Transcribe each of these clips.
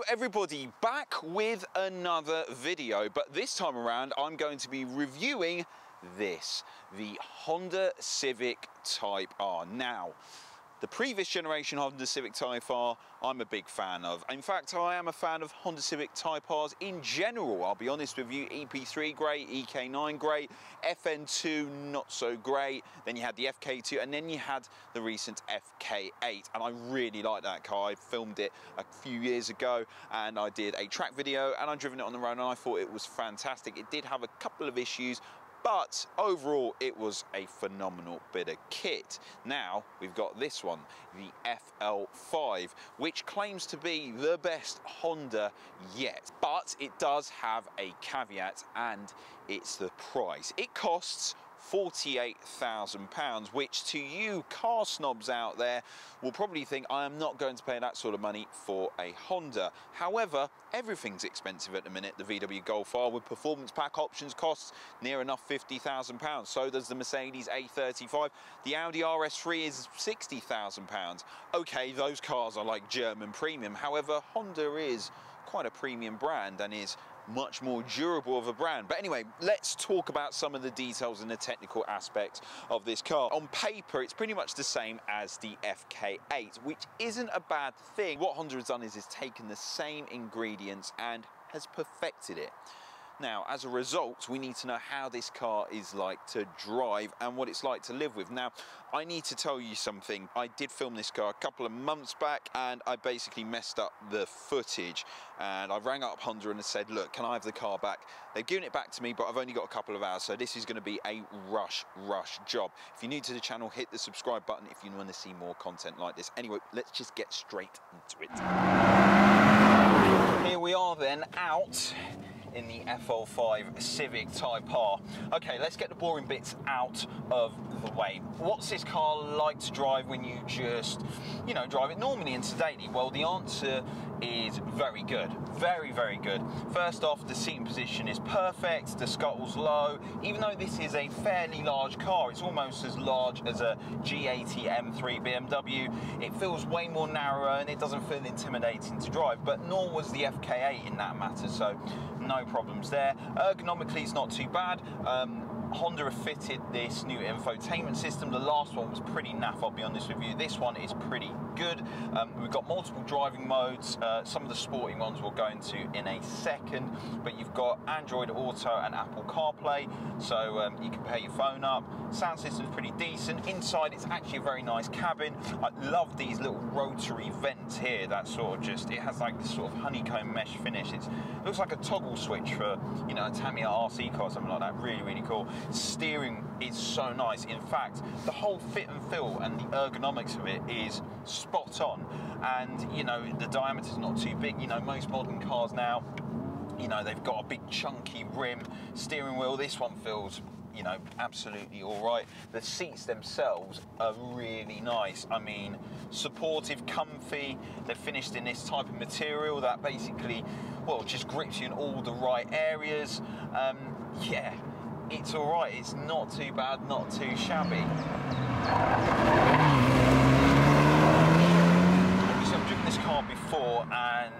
everybody, back with another video, but this time around I'm going to be reviewing this, the Honda Civic Type R. Now, the previous generation Honda Civic Type R, I'm a big fan of. In fact, I am a fan of Honda Civic Type Rs in general. I'll be honest with you, EP3 great, EK9 great, FN2 not so great. Then you had the FK2, and then you had the recent FK8. And I really like that car. I filmed it a few years ago, and I did a track video, and I've driven it on the road, and I thought it was fantastic. It did have a couple of issues, but overall it was a phenomenal bit of kit. Now we've got this one, the FL5, which claims to be the best Honda yet, but it does have a caveat, and it's the price. It costs £48,000, which to you car snobs out there will probably think I am not going to pay that sort of money for a Honda. However, everything's expensive at the minute. The VW Golf R with performance pack options costs near enough £50,000. So does the Mercedes A45. The Audi RS3 is £60,000. Okay, those cars are like German premium. However, Honda is quite a premium brand and is much more durable of a brand. But anyway, let's talk about some of the details and the technical aspects of this car. On paper, it's pretty much the same as the FK8, which isn't a bad thing. What Honda has done is taken the same ingredients and has perfected it. Now, as a result, we need to know how this car is like to drive and what it's like to live with. Now, I need to tell you something. I did film this car a couple of months back, and I basically messed up the footage. And I rang up Honda and I said, look, can I have the car back? They've given it back to me, but I've only got a couple of hours, so this is going to be a rush job. If you're new to the channel, hit the subscribe button if you want to see more content like this. Anyway, let's just get straight into it. Here we are then, out in the FL5 Civic Type R. Okay, let's get the boring bits out of the way. What's this car like to drive when you just, drive it normally and sedately? Well, the answer is very good. Very, very good. First off, the seating position is perfect, the scuttle's low. Even though this is a fairly large car, it's almost as large as a G80 M3 BMW, it feels way more narrow and it doesn't feel intimidating to drive, but nor was the FK8 in that matter, so no problems there. Ergonomically, it's not too bad. Honda have fitted this new infotainment system. The last one was pretty naff, I'll be honest with you. This one is pretty good. We've got multiple driving modes. Some of the sporting ones we'll go into in a second, but you've got Android Auto and Apple CarPlay, so you can pair your phone up. Sound system's pretty decent. Inside, it's actually a very nice cabin. I love these little rotary vents here that sort of it has like this sort of honeycomb mesh finish. It looks like a toggle switch for, a Tamiya RC car or something like that. Really, really cool. Steering is so nice. In fact, the whole fit and feel and the ergonomics of it is spot on. And, the diameter's not too big. Most modern cars now, they've got a big chunky rim steering wheel. This one feels, absolutely all right. The seats themselves are really nice. I mean, supportive, comfy. They're finished in this type of material that basically, well, just grips you in all the right areas. Yeah, it's all right. It's not too bad, not too shabby. I've driven this car before, and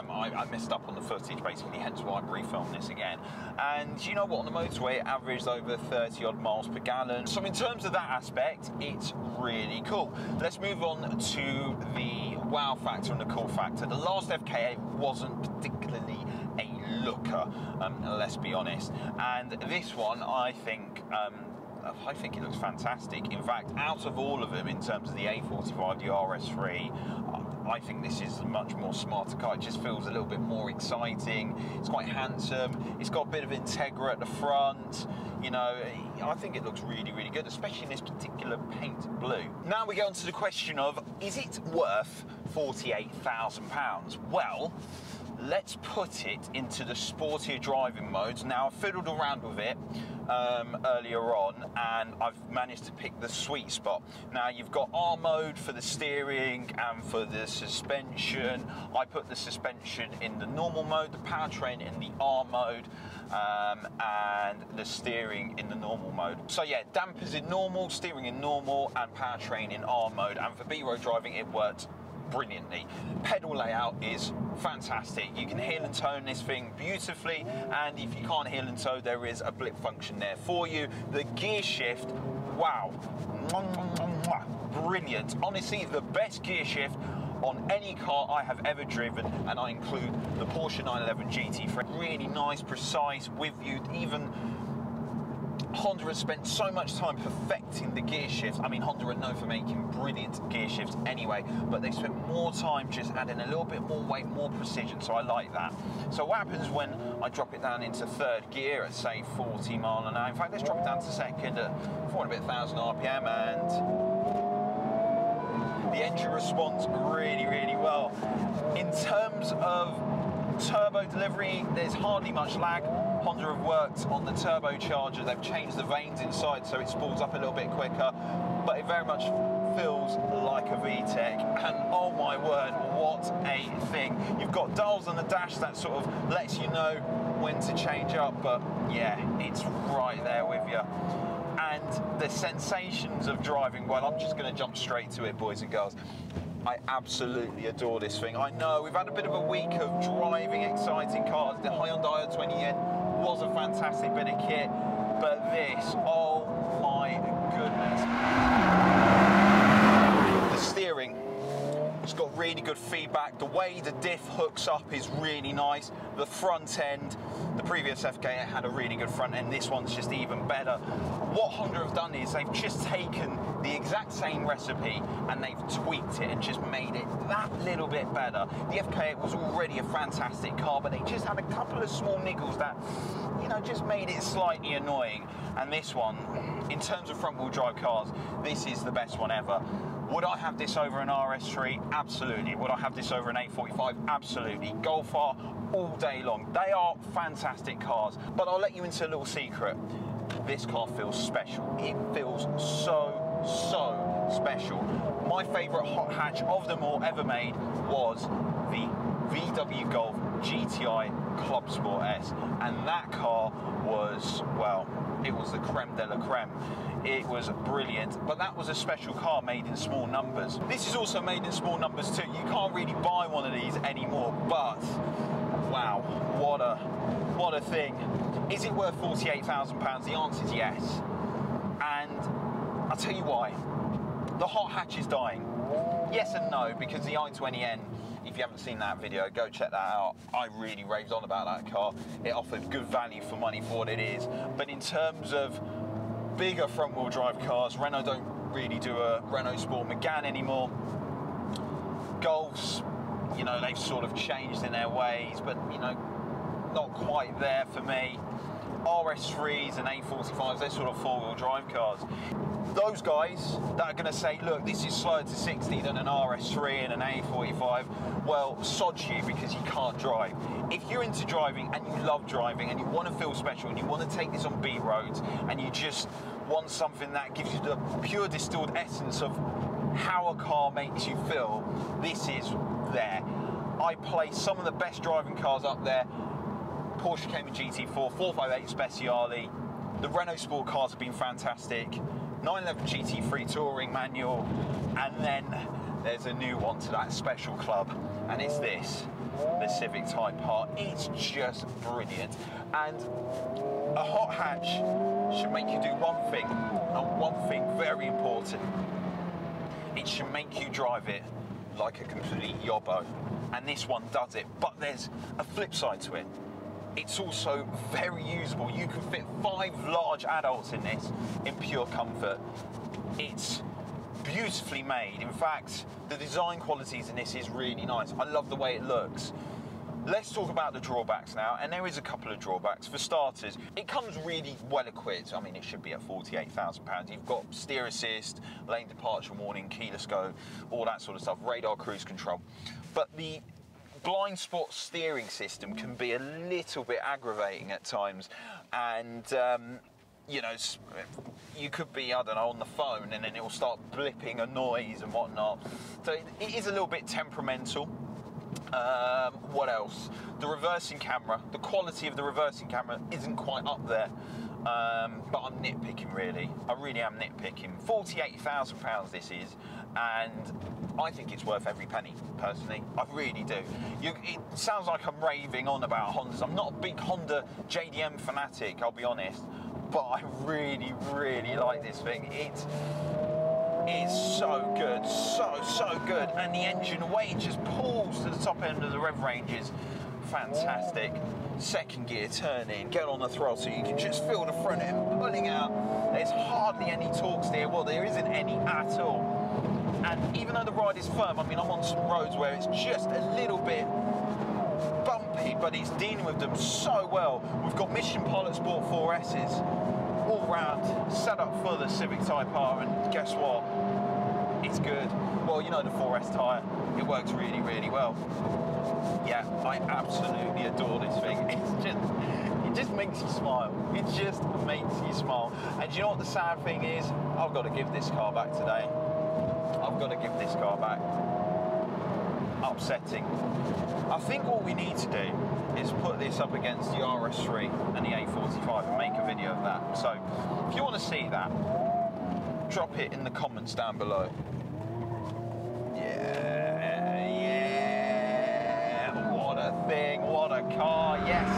I messed up on the footage, basically, hence why I'm refilming this again. And you know what, on the motorway it averaged over 30 odd miles per gallon. So in terms of that aspect, it's really cool. Let's move on to the wow factor and the cool factor. The last FK8 wasn't particularly a looker, let's be honest. And this one, I think it looks fantastic. In fact, out of all of them, in terms of the A45, the RS3, I think this is a much more smarter car. It just feels a little bit more exciting. It's quite handsome. It's got a bit of Integra at the front. I think it looks really, really good, especially in this particular paint blue. Now we go on to the question of, is it worth £48,000? Well, let's put it into the sportier driving modes. Now, I've fiddled around with it earlier on, and I've managed to pick the sweet spot. Now, you've got R mode for the steering and for the suspension. I put the suspension in the normal mode, the powertrain in the R mode, and the steering in the normal mode. So yeah, dampers in normal, steering in normal, and powertrain in R mode. And for B-road driving, it worked brilliantly. Pedal layout is fantastic. You can heel and toe this thing beautifully, and if you can't heel and toe, there is a blip function there for you. The gear shift, wow, brilliant. Honestly, the best gear shift on any car I have ever driven, and I include the Porsche 911 GT3. Really nice, precise, with you. Even Honda has spent so much time perfecting the gear shifts. I mean, Honda are known for making brilliant gear shifts anyway, but they spent more time just adding a little bit more weight, more precision, so I like that. So what happens when I drop it down into third gear at, say, 40 mile an hour? In fact, let's drop it down to second at 400,000 RPM, and the engine responds really, really well. In terms of turbo delivery, there's hardly much lag. Honda have worked on the turbocharger. They've changed the vanes inside so it spools up a little bit quicker, but it very much feels like a VTEC. And oh my word, what a thing. You've got dials on the dash that sort of lets you know when to change up, but yeah, it's right there with you. And the sensations of driving, well, I'm just going to jump straight to it, boys and girls. I absolutely adore this thing. I know we've had a bit of a week of driving exciting cars. The Honda RS3 was a fantastic bit of kit, but this, oh my goodness. The steering, it's got really good feedback. The way the diff hooks up is really nice. The front end, the previous FK had a really good front end. This one's just even better. What Honda have done is they've just taken the exact same recipe and they've tweaked it and just made it that little bit better. The FK was already a fantastic car, but they just had a couple of small niggles that, you know, just made it slightly annoying. And this one, in terms of front-wheel drive cars, this is the best one ever. Would I have this over an RS3? Absolutely. Would I have this over an A45? Absolutely. Golf R all day long. They are fantastic cars, but I'll let you into a little secret. This car feels special. It feels so special. My favourite hot hatch of them all ever made was the VW Golf GTI Club Sport S, and that car was, well, it was the creme de la creme. It was brilliant, but that was a special car made in small numbers. This is also made in small numbers too. You can't really buy one of these anymore, but wow, what a thing. Is it worth £48,000? The answer is yes. And I'll tell you why. The hot hatch is dying. Yes and no, because the i20N, if you haven't seen that video, go check that out. I really raved on about that car. It offered good value for money for what it is. But in terms of bigger front-wheel drive cars, Renault don't really do a Renault Sport Megane anymore. Golfs, you know, they've sort of changed in their ways, but, you know, not quite there for me. RS3s and A45s, they're sort of four-wheel drive cars. Those guys that are going to say, look, this is slower to 60 than an RS3 and an A45, well, sod you, because you can't drive. If you're into driving and you love driving and you want to feel special and you want to take this on B roads and you just want something that gives you the pure distilled essence of how a car makes you feel, this is there. I place some of the best driving cars up there. Porsche Cayman GT4, 458 Speciale. The Renault Sport cars have been fantastic. 911 GT3 Touring Manual, and then there's a new one to that special club, and it's this, the Civic Type R. It's just brilliant, and a hot hatch should make you do one thing, and one thing very important. It should make you drive it like a complete yobbo, and this one does it, but there's a flip side to it. It's also very usable. You can fit 5 large adults in this in pure comfort. It's beautifully made. In fact, the design qualities in this is really nice. I love the way it looks. Let's talk about the drawbacks now, and there is a couple of drawbacks. For starters, it comes really well equipped. I mean, it should be at £48,000. You've got steer assist, lane departure warning, keyless go, all that sort of stuff, radar cruise control. But the blind spot steering system can be a little bit aggravating at times, and you know, you could be, I don't know, on the phone and then it will start blipping a noise and whatnot. So it is a little bit temperamental. What else? The reversing camera, the quality of the reversing camera isn't quite up there, but I'm nitpicking really. I really am nitpicking. £48,000 this is, and I think it's worth every penny, personally. I really do. It sounds like I'm raving on about Hondas. I'm not a big Honda JDM fanatic, I'll be honest, but I really, really like this thing. It is so good, so good, and the engine weight just pulls to the top end of the rev range is fantastic. Second gear turning, get on the throttle, you can just feel the front end pulling out. There's hardly any torque steer, well, there isn't any at all. And even though the ride is firm, I mean, I'm on some roads where it's just a little bit bumpy, but it's dealing with them so well. We've got Mission Pilot Sport 4S's all round, set up for the Civic Type R, and guess what? It's good. Well, you know the 4S tyre, it works really, really well. Yeah, I absolutely adore this thing. It just makes you smile. It just makes you smile. And do you know what the sad thing is? I've got to give this car back today. I've got to give this car back. Upsetting. I think what we need to do is put this up against the RS3 and the A45 and make a video of that. So if you want to see that, drop it in the comments down below. What a thing, what a car, yes.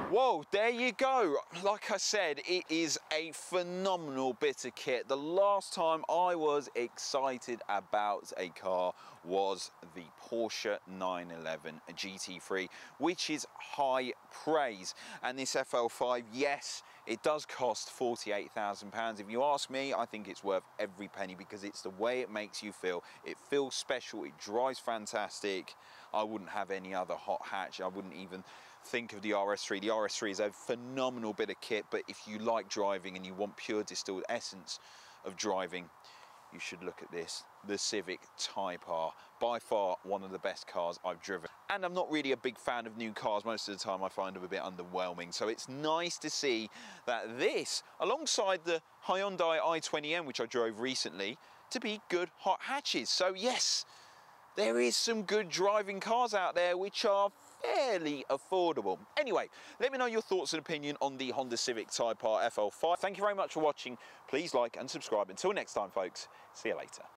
Whoa, there you go. Like I said, it is a phenomenal bit of kit. The last time I was excited about a car was the Porsche 911 GT3, which is high praise. And this FL5, yes, it does cost £48,000. If you ask me, I think it's worth every penny because it's the way it makes you feel. It feels special, it drives fantastic. I wouldn't have any other hot hatch. I wouldn't even think of the RS3. The RS3 is a phenomenal bit of kit, but if you like driving and you want pure distilled essence of driving, you should look at this, the Civic Type R. By far one of the best cars I've driven. And I'm not really a big fan of new cars. Most of the time I find them a bit underwhelming. So it's nice to see that this, alongside the Hyundai i20N, which I drove recently, to be good hot hatches. So yes, there is some good driving cars out there which are fairly affordable. Anyway, let me know your thoughts and opinion on the Honda Civic Type R FL5. Thank you very much for watching. Please like and subscribe. Until next time, folks, see you later.